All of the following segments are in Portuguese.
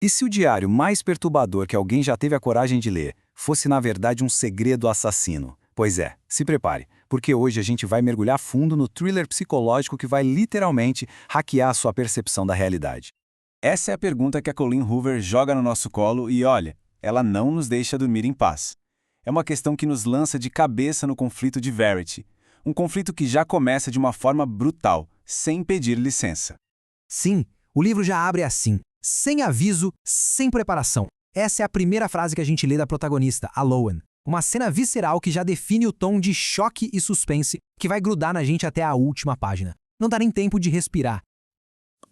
E se o diário mais perturbador que alguém já teve a coragem de ler fosse na verdade um segredo assassino? Pois é, se prepare, porque hoje a gente vai mergulhar fundo no thriller psicológico que vai literalmente hackear a sua percepção da realidade. Essa é a pergunta que a Colleen Hoover joga no nosso colo e, olha, ela não nos deixa dormir em paz. É uma questão que nos lança de cabeça no conflito de Verity. Um conflito que já começa de uma forma brutal, sem pedir licença. Sim, o livro já abre assim, sem aviso, sem preparação. Essa é a primeira frase que a gente lê da protagonista, a Lowen. Uma cena visceral que já define o tom de choque e suspense que vai grudar na gente até a última página. Não dá nem tempo de respirar.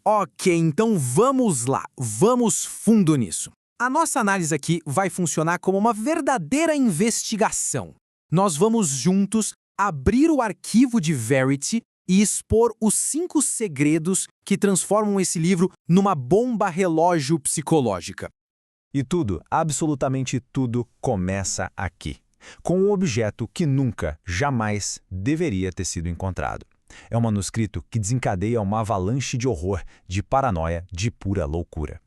Ok, então vamos lá, vamos fundo nisso. A nossa análise aqui vai funcionar como uma verdadeira investigação. Nós vamos juntos abrir o arquivo de Verity e expor os 5 segredos que transformam esse livro numa bomba relógio psicológica. E tudo, absolutamente tudo, começa aqui, com um objeto que nunca, jamais deveria ter sido encontrado. É um manuscrito que desencadeia uma avalanche de horror, de paranoia, de pura loucura.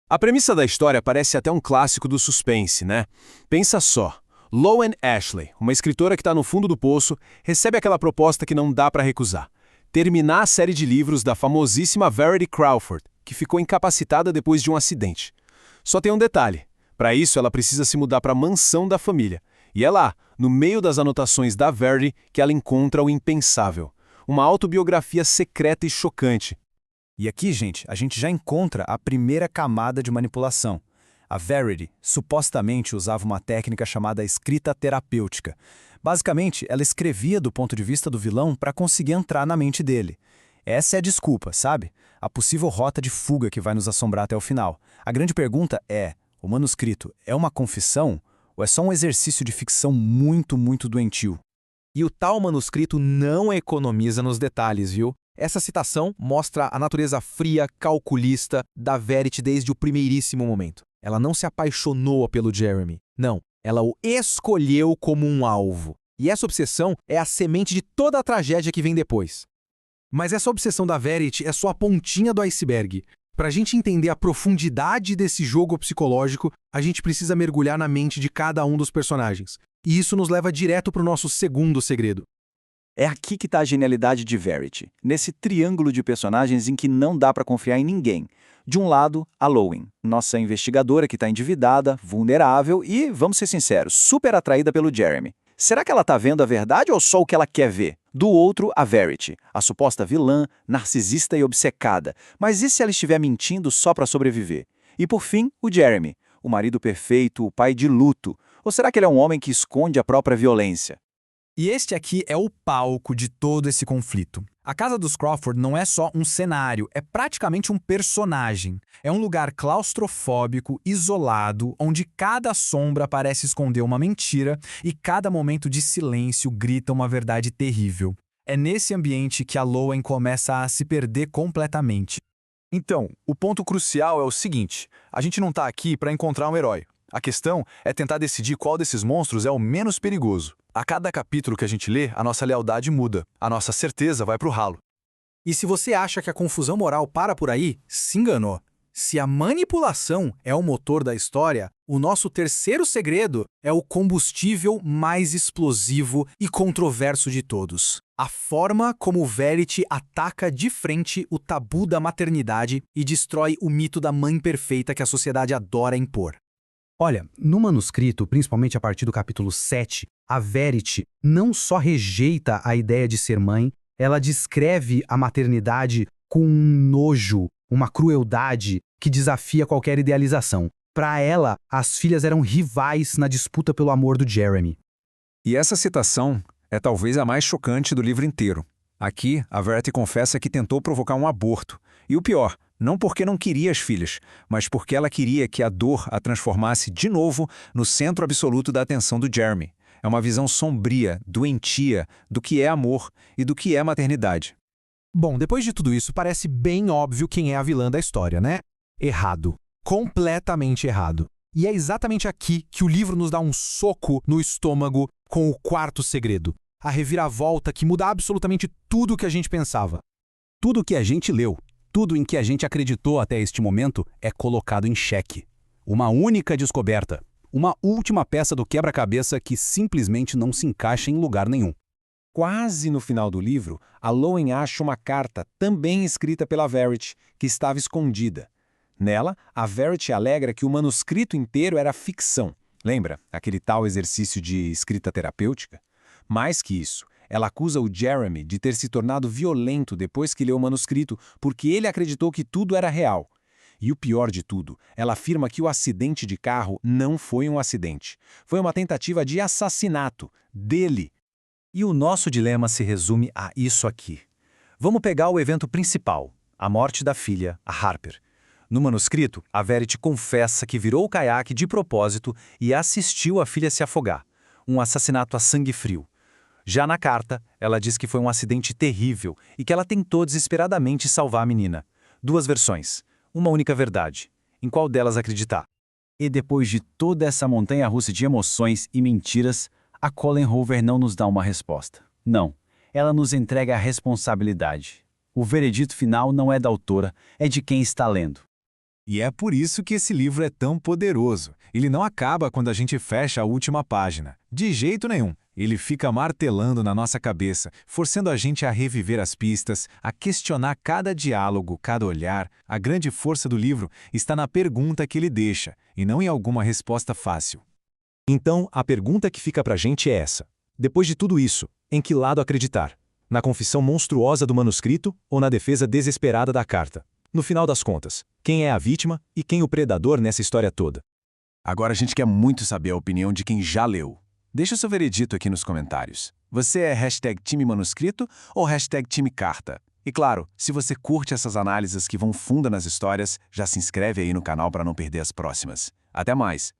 A premissa da história parece até um clássico do suspense, né? Pensa só. Lowen Ashley, uma escritora que está no fundo do poço, recebe aquela proposta que não dá para recusar. Terminar a série de livros da famosíssima Verity Crawford, que ficou incapacitada depois de um acidente. Só tem um detalhe. Para isso, ela precisa se mudar para a mansão da família. E é lá, no meio das anotações da Verity, que ela encontra o impensável. Uma autobiografia secreta e chocante. E aqui, gente, a gente já encontra a primeira camada de manipulação. A Verity supostamente usava uma técnica chamada escrita terapêutica. Basicamente, ela escrevia do ponto de vista do vilão para conseguir entrar na mente dele. Essa é a desculpa, sabe? A possível rota de fuga que vai nos assombrar até o final. A grande pergunta é, o manuscrito é uma confissão ou é só um exercício de ficção muito, muito doentio? E o tal manuscrito não economiza nos detalhes, viu? Essa citação mostra a natureza fria, calculista da Verity desde o primeiríssimo momento. Ela não se apaixonou pelo Jeremy. Não, ela o escolheu como um alvo. E essa obsessão é a semente de toda a tragédia que vem depois. Mas essa obsessão da Verity é só a pontinha do iceberg. Para a gente entender a profundidade desse jogo psicológico, a gente precisa mergulhar na mente de cada um dos personagens. E isso nos leva direto para o nosso segundo segredo. É aqui que está a genialidade de Verity, nesse triângulo de personagens em que não dá para confiar em ninguém. De um lado, a Lowen, nossa investigadora que está endividada, vulnerável e, vamos ser sinceros, super atraída pelo Jeremy. Será que ela está vendo a verdade ou só o que ela quer ver? Do outro, a Verity, a suposta vilã, narcisista e obcecada. Mas e se ela estiver mentindo só para sobreviver? E por fim, o Jeremy, o marido perfeito, o pai de luto. Ou será que ele é um homem que esconde a própria violência? E este aqui é o palco de todo esse conflito. A casa dos Crawford não é só um cenário, é praticamente um personagem. É um lugar claustrofóbico, isolado, onde cada sombra parece esconder uma mentira e cada momento de silêncio grita uma verdade terrível. É nesse ambiente que a Lowen começa a se perder completamente. Então, o ponto crucial é o seguinte: a gente não está aqui para encontrar um herói. A questão é tentar decidir qual desses monstros é o menos perigoso. A cada capítulo que a gente lê, a nossa lealdade muda, a nossa certeza vai pro ralo. E se você acha que a confusão moral para por aí, se enganou. Se a manipulação é o motor da história, o nosso terceiro segredo é o combustível mais explosivo e controverso de todos. A forma como Verity ataca de frente o tabu da maternidade e destrói o mito da mãe perfeita que a sociedade adora impor. Olha, no manuscrito, principalmente a partir do capítulo 7, a Verity não só rejeita a ideia de ser mãe, ela descreve a maternidade com um nojo, uma crueldade que desafia qualquer idealização. Para ela, as filhas eram rivais na disputa pelo amor do Jeremy. E essa citação é talvez a mais chocante do livro inteiro. Aqui, a Verity confessa que tentou provocar um aborto. E o pior, não porque não queria as filhas, mas porque ela queria que a dor a transformasse de novo no centro absoluto da atenção do Jeremy. É uma visão sombria, doentia, do que é amor e do que é maternidade. Bom, depois de tudo isso, parece bem óbvio quem é a vilã da história, né? Errado. Completamente errado. E é exatamente aqui que o livro nos dá um soco no estômago com o quarto segredo. A reviravolta que muda absolutamente tudo o que a gente pensava. Tudo que a gente leu, tudo em que a gente acreditou até este momento é colocado em xeque. Uma única descoberta. Uma última peça do quebra-cabeça que simplesmente não se encaixa em lugar nenhum. Quase no final do livro, a Lowen acha uma carta, também escrita pela Verity, que estava escondida. Nela, a Verity alegra que o manuscrito inteiro era ficção. Lembra aquele tal exercício de escrita terapêutica? Mais que isso, ela acusa o Jeremy de ter se tornado violento depois que leu o manuscrito, porque ele acreditou que tudo era real. E o pior de tudo, ela afirma que o acidente de carro não foi um acidente. Foi uma tentativa de assassinato dele. E o nosso dilema se resume a isso aqui. Vamos pegar o evento principal, a morte da filha, a Harper. No manuscrito, a Verity confessa que virou o caiaque de propósito e assistiu a filha se afogar. Um assassinato a sangue frio. Já na carta, ela diz que foi um acidente terrível e que ela tentou desesperadamente salvar a menina. Duas versões. Uma única verdade. Em qual delas acreditar? E depois de toda essa montanha-russa de emoções e mentiras, a Colleen Hoover não nos dá uma resposta. Não, ela nos entrega a responsabilidade. O veredito final não é da autora, é de quem está lendo. E é por isso que esse livro é tão poderoso. Ele não acaba quando a gente fecha a última página. De jeito nenhum. Ele fica martelando na nossa cabeça, forçando a gente a reviver as pistas, a questionar cada diálogo, cada olhar. A grande força do livro está na pergunta que ele deixa, e não em alguma resposta fácil. Então, a pergunta que fica pra gente é essa. Depois de tudo isso, em que lado acreditar? Na confissão monstruosa do manuscrito ou na defesa desesperada da carta? No final das contas, quem é a vítima e quem o predador nessa história toda? Agora a gente quer muito saber a opinião de quem já leu. Deixa o seu veredito aqui nos comentários. Você é #time manuscrito ou #time carta? E claro, se você curte essas análises que vão fundo nas histórias, já se inscreve aí no canal para não perder as próximas. Até mais!